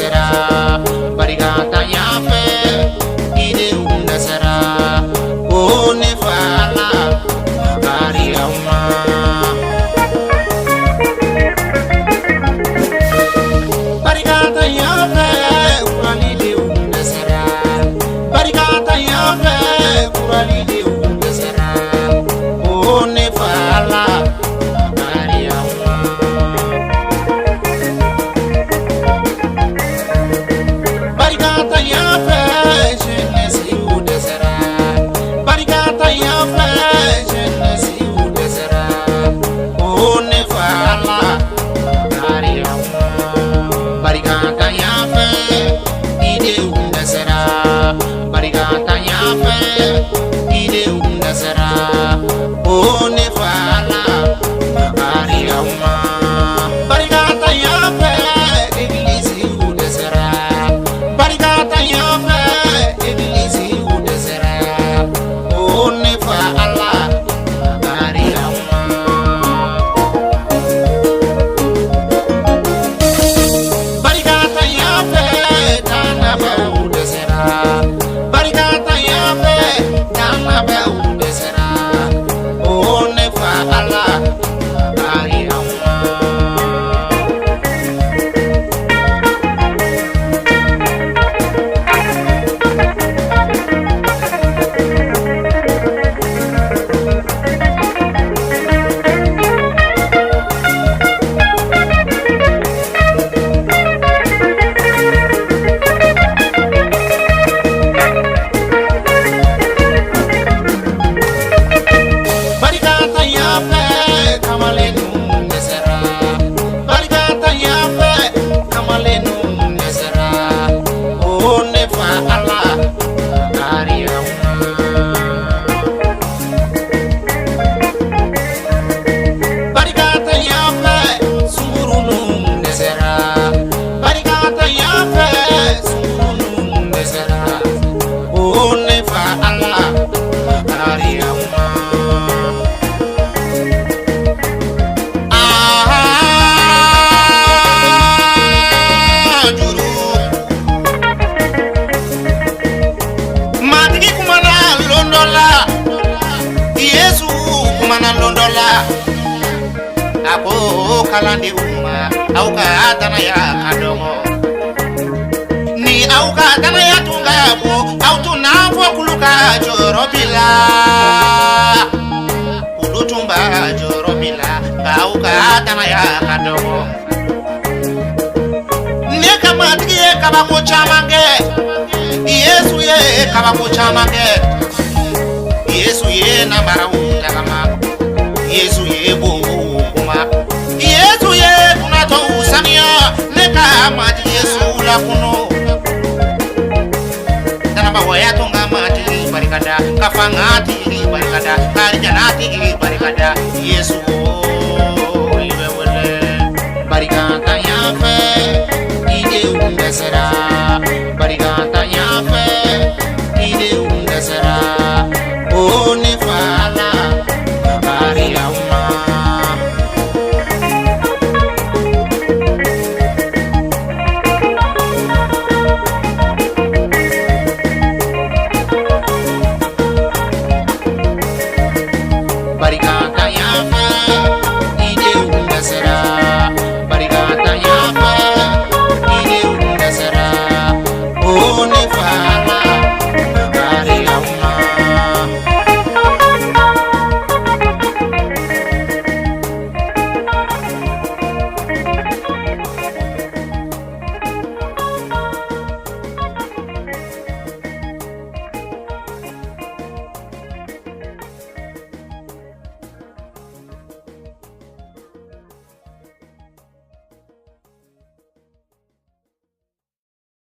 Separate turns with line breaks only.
sera barikata yafe ide unda sera one fala bari amma barikata yafe kurali de unda sera barikata yafe kurali de unda sera one fala bari amma barikata yafe jeunesse unda sera barikata yafe jeunesse unda sera one fala bari amma barikata yafe ide unda sera barikata yafe ide unda sera one fala bari amma barikata yafe iblisi unda sera barikata yafe iblisi unda sera one fala bari amma barikata yafe dana baude sera barikata yafe dana baude sera one fala bari amma barikata yafe kamalenu nesera barikata yafe kamalenu nesera one fa ala bari amma barikata yafe sungurunu nesera barikata yafe sungurunu nesera one fa ala bari amma juru matigi kumana londola Yesu kumana londola ako kalandi uma au ka dana ya kadogo ni au ka dana ya tungabo au tunafo kuluka jorobila kulutumba jorobila au ka dana ya kadogo matigi ye kabako chamange Yesu ye kabako chamange Yesu ye nambara utagama Yesu ye bongo kuma Yesu ye kunato usania neka mati Yesu la kuno tanaba waya tonga mati barikada kafangati barikada karijanati barikada Yesu iwe wele barikata yafe ide unda sera